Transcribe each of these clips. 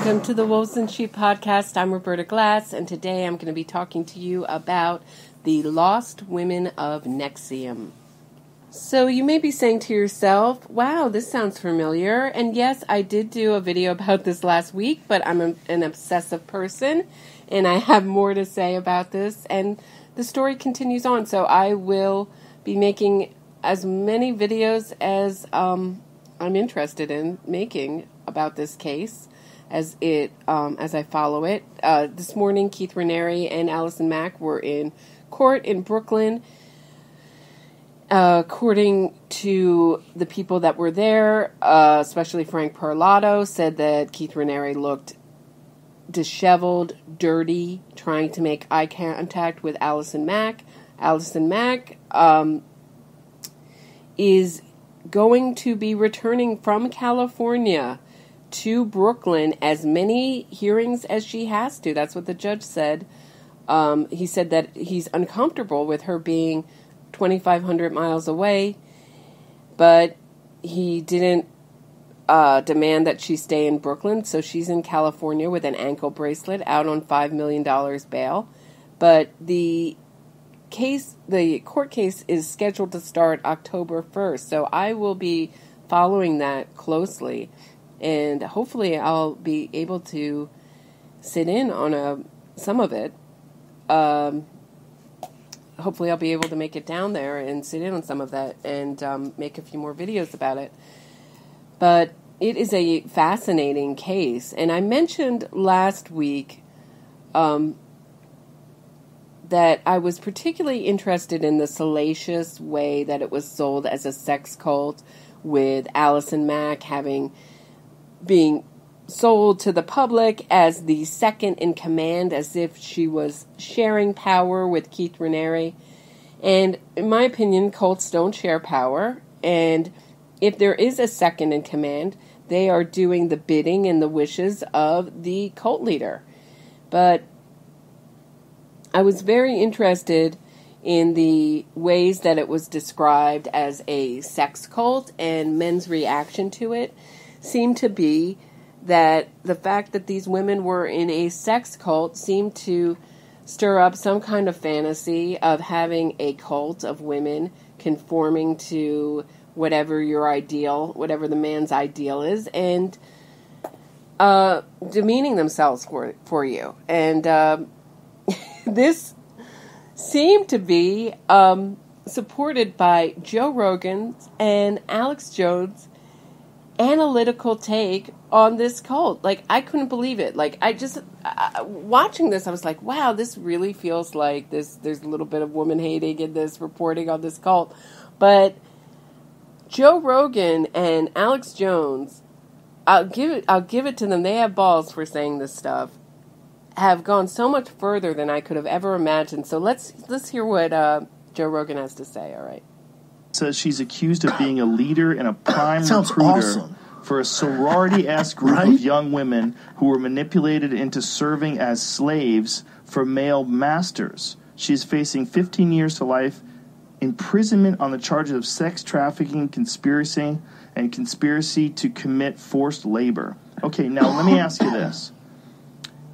Welcome to the Wolves and Sheep podcast. I'm Roberta Glass, and today I'm going to be talking to you about the lost women of Nexium. So you may be saying to yourself, wow, this sounds familiar. And yes, I did do a video about this last week, but I'm an obsessive person, and I have more to say about this. And the story continues on, so I will be making as many videos as I'm interested in making about this case as I follow it. This morning, Keith Raniere and Allison Mack were in court in Brooklyn. According to the people that were there, especially Frank Parlato, said that Keith Raniere looked disheveled, dirty, trying to make eye contact with Allison Mack. Allison Mack is going to be returning from California to Brooklyn as many hearings as she has to. That's what the judge said. He said that he's uncomfortable with her being 2,500 miles away, but he didn't demand that she stay in Brooklyn, so she's in California with an ankle bracelet out on $5 million bail. But the court case is scheduled to start October 1st, so I will be following that closely, and hopefully I'll be able to sit in on some of it. Hopefully I'll be able to make it down there and sit in on some of that and make a few more videos about it. But it is a fascinating case, and I mentioned last week that I was particularly interested in the salacious way that it was sold as a sex cult, with Allison Mack being sold to the public as the second in command, as if she was sharing power with Keith Raniere. And in my opinion, cults don't share power, and if there is a second in command, they are doing the bidding and the wishes of the cult leader. But I was very interested in the ways that it was described as a sex cult, and men's reaction to it seemed to be that the fact that these women were in a sex cult seemed to stir up some kind of fantasy of having a cult of women conforming to whatever the man's ideal is, and demeaning themselves for you. And this seemed to be supported by Joe Rogan and Alex Jones' analytical take on this cult. Like, I couldn't believe it. Like, I just watching this, I was like, wow, this really feels like there's a little bit of woman hating in this reporting on this cult. But Joe Rogan and Alex Jones, I'll give it to them. They have balls for saying this stuff. Have gone so much further than I could have ever imagined. So let's hear what Joe Rogan has to say. All right. Says she's accused of being a leader and a prime recruiter for a sorority-esque group of young women who were manipulated into serving as slaves for male masters. She's facing 15 years to life imprisonment on the charges of sex trafficking, conspiracy to commit forced labor. Okay, now let me ask you this.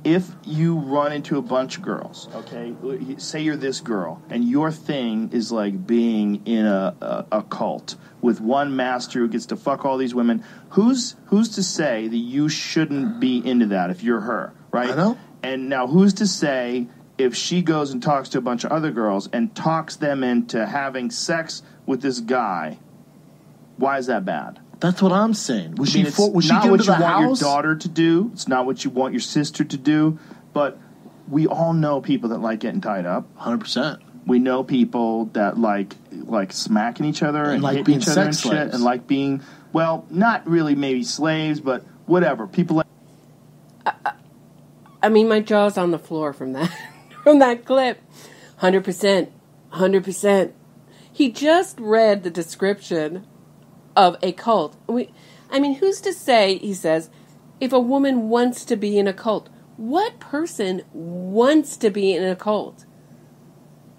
If you run into a bunch of girls, okay, say you're this girl, and your thing is like being in a cult with one master who gets to fuck all these women, who's to say that you shouldn't be into that if you're her, right? I know. And now who's to say if she goes and talks to a bunch of other girls and talks them into having sex with this guy, why is that bad? That's what I'm saying. Was it's she not get what into you the want house? your daughter to do. It's not what you want your sister to do. But we all know people that like getting tied up. 100%. We know people that like smacking each other and like hitting being each other and sex shit, slaves. and like being, well, not really maybe slaves, but whatever. People like. I mean, my jaw's on the floor from that from that clip. 100%. He just read the description of a cult. Who's to say, he says, if a woman wants to be in a cult? What person wants to be in a cult?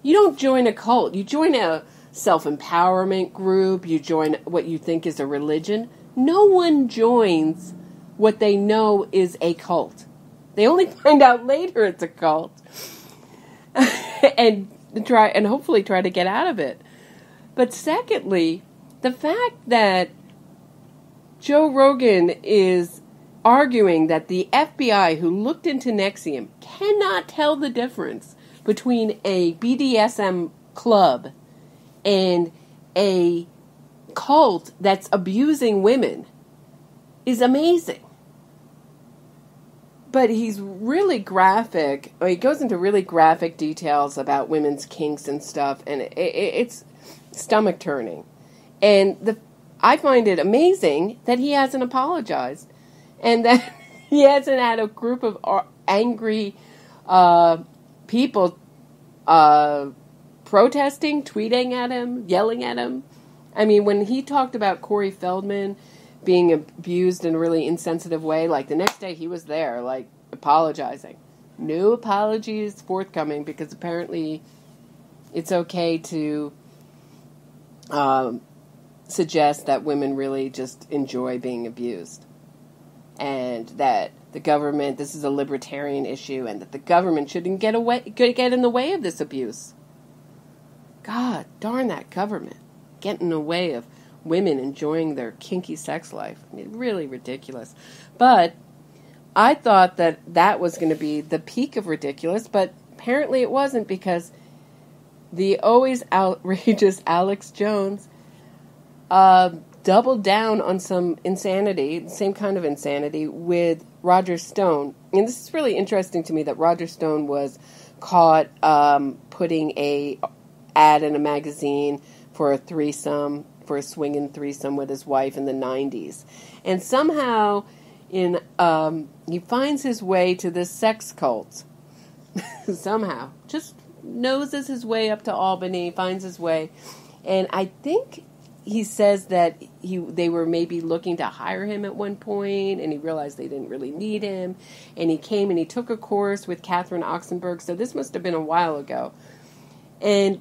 You don't join a cult. You join a self-empowerment group. You join what you think is a religion. No one joins what they know is a cult. They only find out later it's a cult. and hopefully try to get out of it. But secondly, the fact that Joe Rogan is arguing that the FBI, who looked into Nexium, cannot tell the difference between a BDSM club and a cult that's abusing women is amazing. But he's really graphic. He goes into really graphic details about women's kinks and stuff, and it's stomach-turning. And I find it amazing that he hasn't apologized, and that he hasn't had a group of angry people protesting, tweeting at him, yelling at him. I mean, when he talked about Corey Feldman being abused in a really insensitive way, like the next day he was there, like, apologizing. No apologies forthcoming, because apparently it's okay to suggest that women really just enjoy being abused. And that the government, this is a libertarian issue, and that the government shouldn't get in the way of this abuse. God darn that government. Get in the way of women enjoying their kinky sex life. I mean, really ridiculous. But I thought that was going to be the peak of ridiculous, but apparently it wasn't, because the always outrageous Alex Jones doubled down on some insanity, the same kind of insanity, with Roger Stone. And this is really interesting to me that Roger Stone was caught putting a ad in a magazine for a threesome, for a swinging threesome with his wife in the 90s. And somehow he finds his way to this sex cult. Somehow. Just noses his way up to Albany, finds his way. And I think he says that they were maybe looking to hire him at one point, and he realized they didn't really need him. And he came and he took a course with Catherine Oxenberg, so this must have been a while ago. And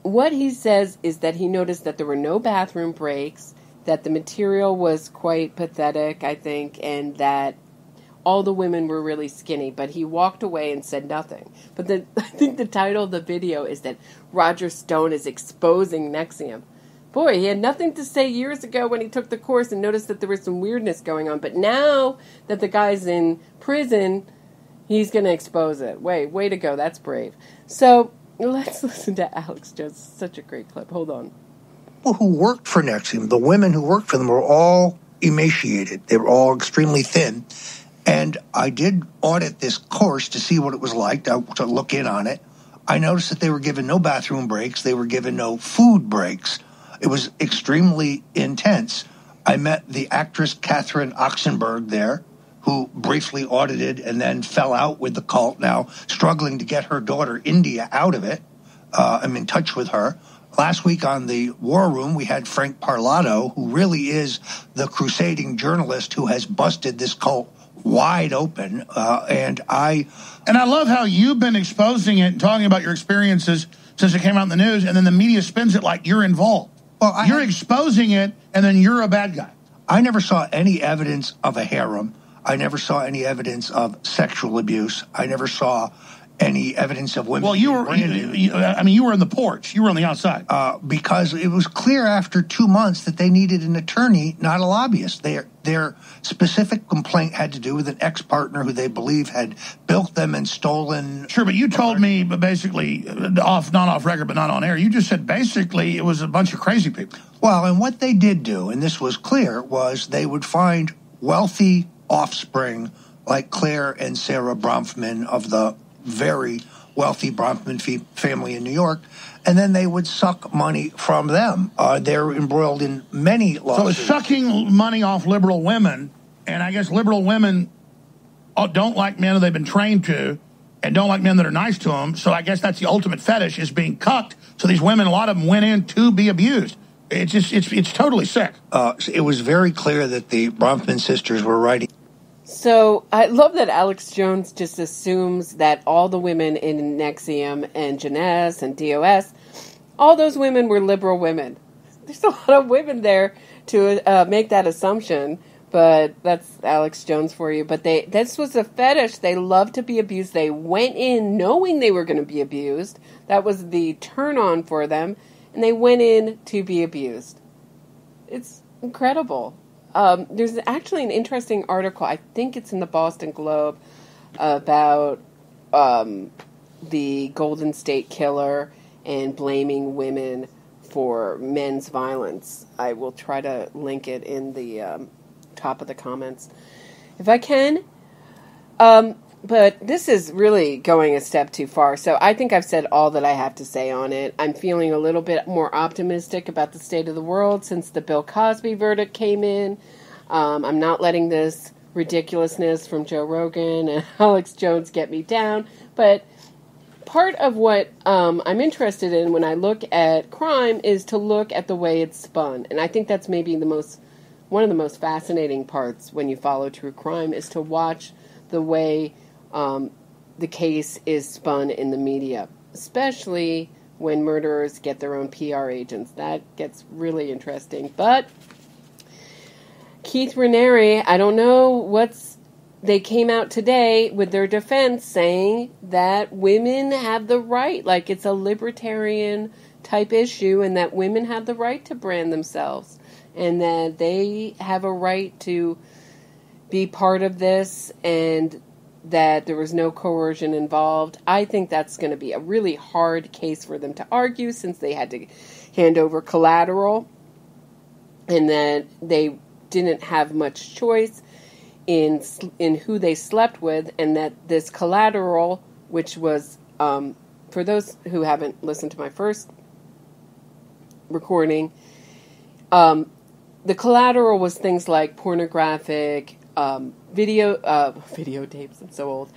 what he says is that he noticed that there were no bathroom breaks, that the material was quite pathetic, I think, and that all the women were really skinny, but he walked away and said nothing. But I think the title of the video is that Roger Stone is exposing Nexium. Boy, he had nothing to say years ago when he took the course and noticed that there was some weirdness going on, but now that the guy's in prison, he's going to expose it. Way to go, that's brave. So let's listen to Alex Jones. Such a great clip. Hold on. People who worked for Nexium, the women who worked for them, were all emaciated. They were all extremely thin. And I did audit this course to see what it was like, to look in on it. I noticed that they were given no bathroom breaks. They were given no food breaks. It was extremely intense. I met the actress Catherine Oxenberg there, who briefly audited and then fell out with the cult, now struggling to get her daughter India out of it. I'm in touch with her. Last week on the War Room, we had Frank Parlato, who really is the crusading journalist who has busted this cult wide open. And I love how you've been exposing it and talking about your experiences since it came out in the news, and then the media spins it like you're involved. Well, you're exposing it, and then you're a bad guy. I never saw any evidence of a harem. I never saw any evidence of sexual abuse. I never saw any evidence of women. Well, you were in the porch. You were on the outside. Because it was clear after 2 months that they needed an attorney, not a lobbyist. Their specific complaint had to do with an ex-partner who they believe had bilked them and stolen. Sure, but you told me, but basically, not off record, but not on air, you just said basically it was a bunch of crazy people. Well, and what they did do, and this was clear, was they would find wealthy offspring like Claire and Sarah Bronfman of the very wealthy Bronfman family in New York, and then they would suck money from them. They're embroiled in many lawsuits. So it's sucking money off liberal women, and I guess liberal women don't like men that they've been trained to, and don't like men that are nice to them, so I guess that's the ultimate fetish, is being cucked. So these women, a lot of them went in to be abused. It's totally sick. It was very clear that the Bronfman sisters were writing. So I love that Alex Jones just assumes that all the women in Nexium and Jeunesse and DOS, all those women were liberal women. There's a lot of women there to make that assumption, But that's Alex Jones for you. But this was a fetish. They loved to be abused. They went in knowing they were going to be abused. That was the turn on for them. And they went in to be abused. It's incredible. There's actually an interesting article, I think it's in the Boston Globe, about the Golden State Killer and blaming women for men's violence. I will try to link it in the top of the comments if I can. But this is really going a step too far. So I think I've said all that I have to say on it. I'm feeling a little bit more optimistic about the state of the world since the Bill Cosby verdict came in. I'm not letting this ridiculousness from Joe Rogan and Alex Jones get me down. But part of what I'm interested in when I look at crime is to look at the way it's spun. And I think that's maybe one of the most fascinating parts when you follow true crime is to watch the way the case is spun in the media, especially when murderers get their own PR agents. That gets really interesting. But Keith Raniere, I don't know they came out today with their defense saying that women have the right, like it's a libertarian type issue, and that women have the right to brand themselves, and that they have a right to be part of this, and that there was no coercion involved. I think that's going to be a really hard case for them to argue since they had to hand over collateral and that they didn't have much choice in who they slept with, and that this collateral, which was, for those who haven't listened to my first recording, the collateral was things like pornographic videotapes, I'm so old,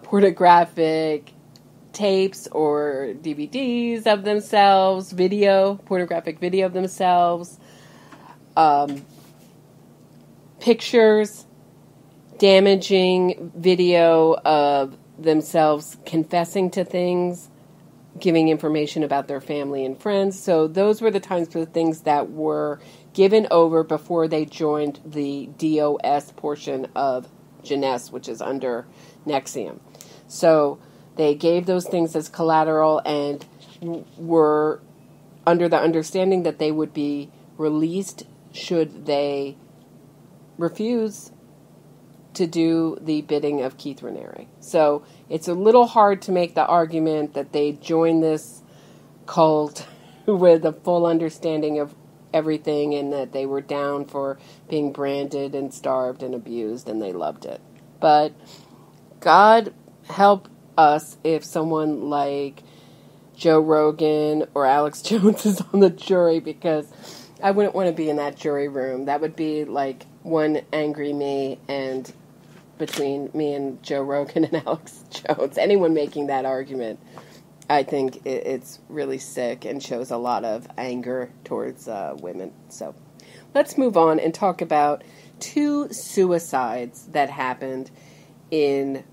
pornographic tapes or DVDs of themselves, pornographic video of themselves, pictures, damaging video of themselves confessing to things, giving information about their family and friends. So those were the times for the things that were given over before they joined the DOS portion of Jeunesse, which is under Nexium. So they gave those things as collateral and were under the understanding that they would be released should they refuse to do the bidding of Keith Raniere. So it's a little hard to make the argument that they joined this cult with a full understanding of everything and that they were down for being branded and starved and abused and they loved it. But God help us if someone like Joe Rogan or Alex Jones is on the jury, because I wouldn't want to be in that jury room. That would be like one angry me, and between me and Joe Rogan and Alex Jones, anyone making that argument, I think it's really sick and shows a lot of anger towards women. So let's move on and talk about 2 suicides that happened in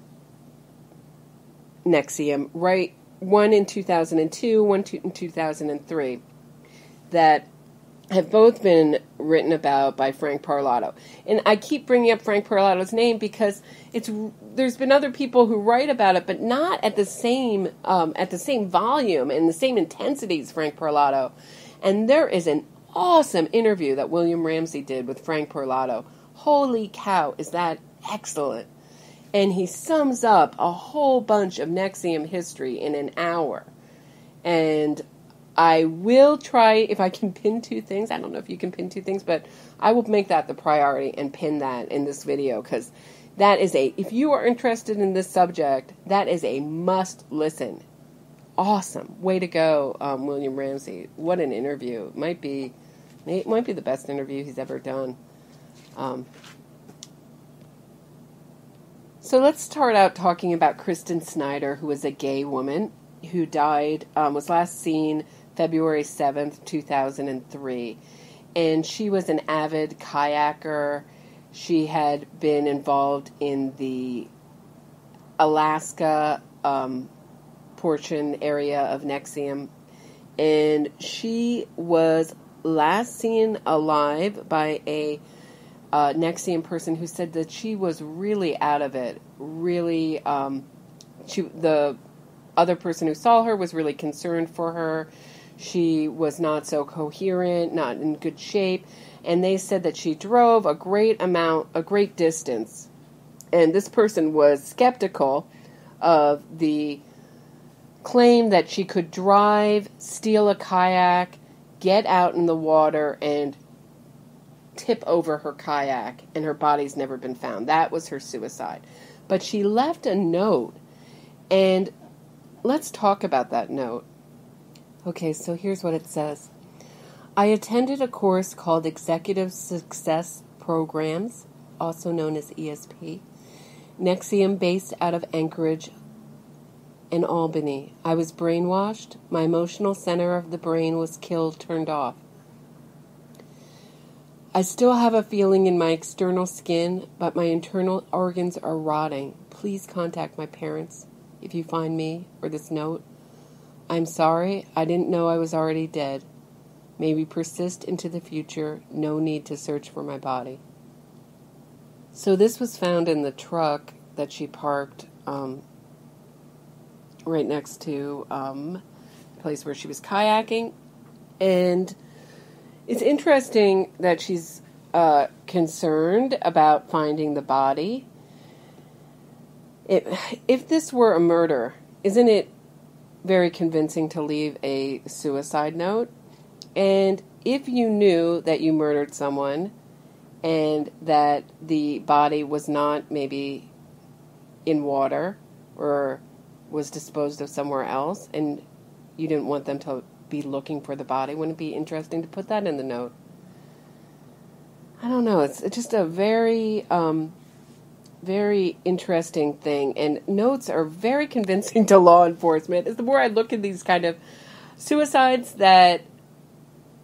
Nexium, right? One in 2002, one in 2003, that have both been written about by Frank Parlato. And I keep bringing up Frank Parlato's name because there's been other people who write about it, but not at the same volume and the same intensity as Frank Parlato. And there is an awesome interview that William Ramsey did with Frank Parlato. Holy cow, is that excellent. And he sums up a whole bunch of Nexium history in an hour. And I will try, if I can pin 2 things. I don't know if you can pin 2 things, but I will make that the priority and pin that in this video, because that is if you are interested in this subject, that is a must listen. Awesome. Way to go, William Ramsey. What an interview. It might be the best interview he's ever done. So let's start out talking about Kristin Schneider, who is a gay woman who died, was last seen February 7th, 2003. And she was an avid kayaker. She had been involved in the Alaska portion area of Nexium. And she was last seen alive by a Nexium person who said that she was really out of it. Really, the other person who saw her was really concerned for her. She was not so coherent, not in good shape, and they said that she drove a great distance. And this person was skeptical of the claim that she could drive, steal a kayak, get out in the water, and tip over her kayak, and her body's never been found. That was her suicide. But she left a note, and let's talk about that note. Okay, so here's what it says. I attended a course called Executive Success Programs, also known as ESP, Nexium, based out of Anchorage and Albany. I was brainwashed. My emotional center of the brain was turned off. I still have a feeling in my external skin, but my internal organs are rotting. Please contact my parents if you find me or this note. I'm sorry. I didn't know I was already dead. May we persist into the future. No need to search for my body. So this was found in the truck that she parked right next to the place where she was kayaking. And it's interesting that she's concerned about finding the body. If this were a murder, isn't it very convincing to leave a suicide note? And if you knew that you murdered someone and that the body was not maybe in water or was disposed of somewhere else and you didn't want them to be looking for the body, wouldn't it be interesting to put that in the note? I don't know. It's just a very, very interesting thing. And notes are very convincing to law enforcement. As the more I look at these kind of suicides that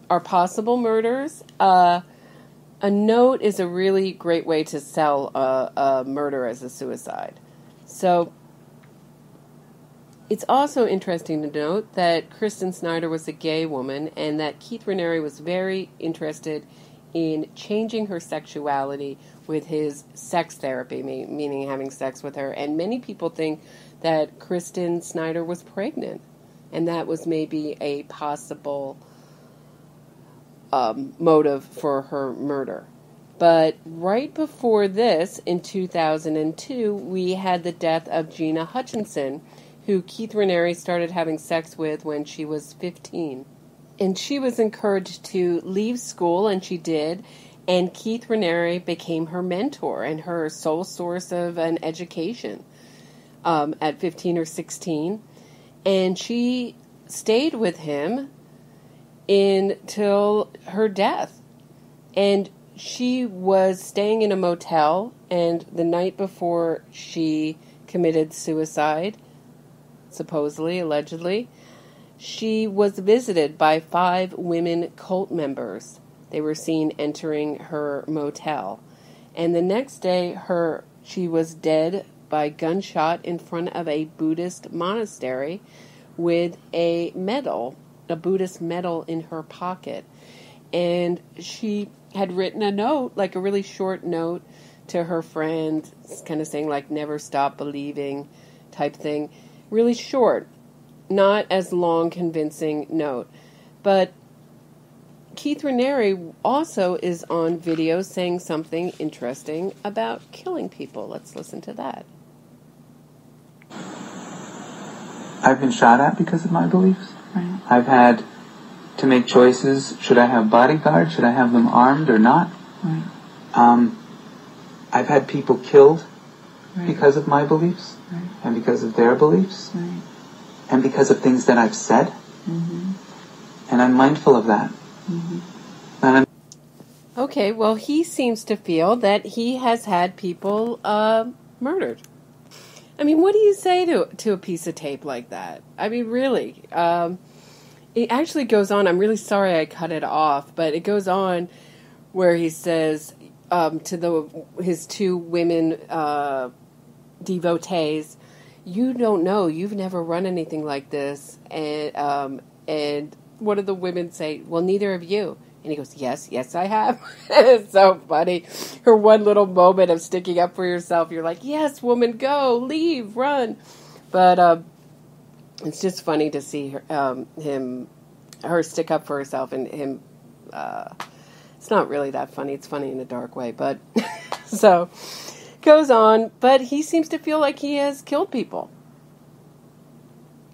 are possible murders, a note is a really great way to sell a murder as a suicide. So it's also interesting to note that Kristin Schneider was a gay woman and that Keith Raniere was very interested in changing her sexuality with his sex therapy, meaning having sex with her. And many people think that Kristin Schneider was pregnant, and that was maybe a possible motive for her murder. But right before this, in 2002, we had the death of Gina Hutchinson, who Keith Raniere started having sex with when she was 15. And she was encouraged to leave school, and she did. And Keith Raniere became her mentor and her sole source of an education at 15 or 16. And she stayed with him until her death. And she was staying in a motel, and the night before she committed suicide, supposedly, allegedly, she was visited by 5 women cult members. They were seen entering her motel. And the next day, she was dead by gunshot in front of a Buddhist monastery with a Buddhist medal in her pocket. And she had written a note, like a really short note to her friend, kind of saying like, never stop believing type thing. Really short, not as long, convincing note. But Keith Raniere also is on video saying something interesting about killing people. Let's listen to that. I've been shot at because of my beliefs. Right. I've had to make choices. Should I have bodyguards? Should I have them armed or not? Right. I've had people killed because of my beliefs and because of their beliefs and because of things that I've said. Mm-hmm. And I'm mindful of that. Mm-hmm. Okay, well, he seems to feel that he has had people murdered. I mean, what do you say to a piece of tape like that? I mean, really. It actually goes on. I'm really sorry I cut it off, but it goes on where he says to his 2 women devotees, "You don't know. You've never run anything like this." And what do the women say? "Well, neither have you. And he goes, yes, I have. It's so funny. Her one little moment of sticking up for yourself, you're like, yes, woman, go, leave, run. But it's just funny to see her stick up for herself, and him. It's not really that funny. It's funny in a dark way, but so goes on. But he seems to feel like he has killed people.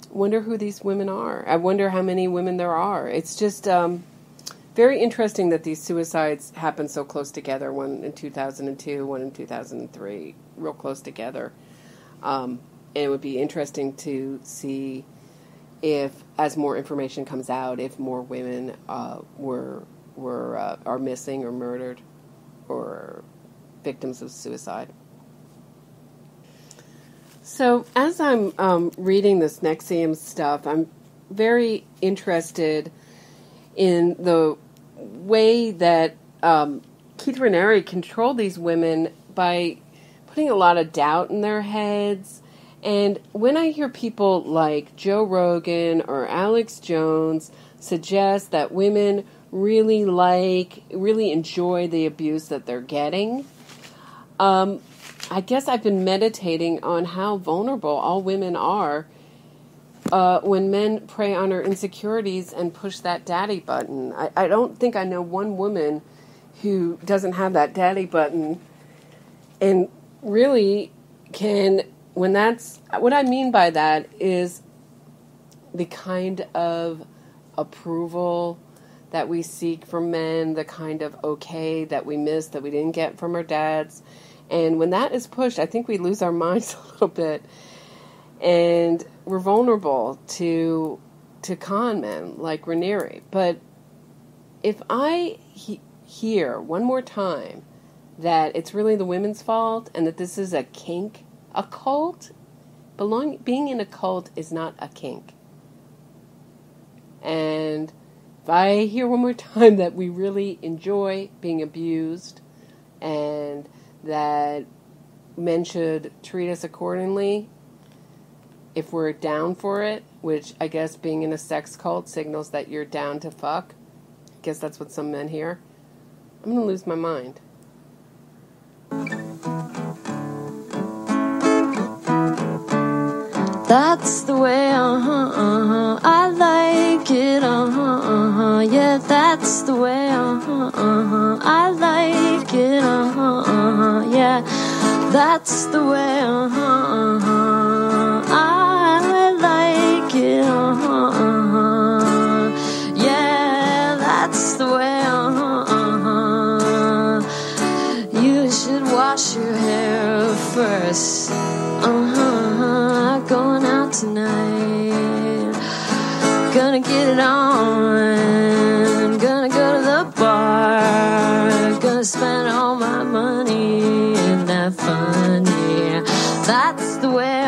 Wonder who these women are. I wonder how many women there are. It's just very interesting that these suicides happen so close together. One in 2002, one in 2003, real close together. And it would be interesting to see if, as more information comes out, if more women are missing or murdered or victims of suicide. So as I'm reading this Nexium stuff, I'm very interested in the way that Keith Raniere controlled these women by putting a lot of doubt in their heads. And when I hear people like Joe Rogan or Alex Jones suggest that women really enjoy the abuse that they're getting, I guess I've been meditating on how vulnerable all women are when men prey on our insecurities and push that daddy button. I don't think I know one woman who doesn't have that daddy button and really can, when that's, what I mean by that is the kind of approval that we seek from men, the kind of okay that we miss that we didn't get from our dads. And when that is pushed, I think we lose our minds a little bit. And we're vulnerable to con men like Raniere. But if I hear one more time that it's really the women's fault and that this is a kink, a cult, being in a cult is not a kink. And if I hear one more time that we really enjoy being abused and that men should treat us accordingly if we're down for it, which I guess being in a sex cult signals that you're down to fuck. I guess that's what some men hear. I'm going to lose my mind. That's the way, I like it, yeah, that's the way, I like it, yeah, that's the way, I like it, yeah, that's the way, you should wash your hair first, going out tonight, gonna get it on, gonna go to the bar, gonna spend all my money and have fun, yeah, that's the way,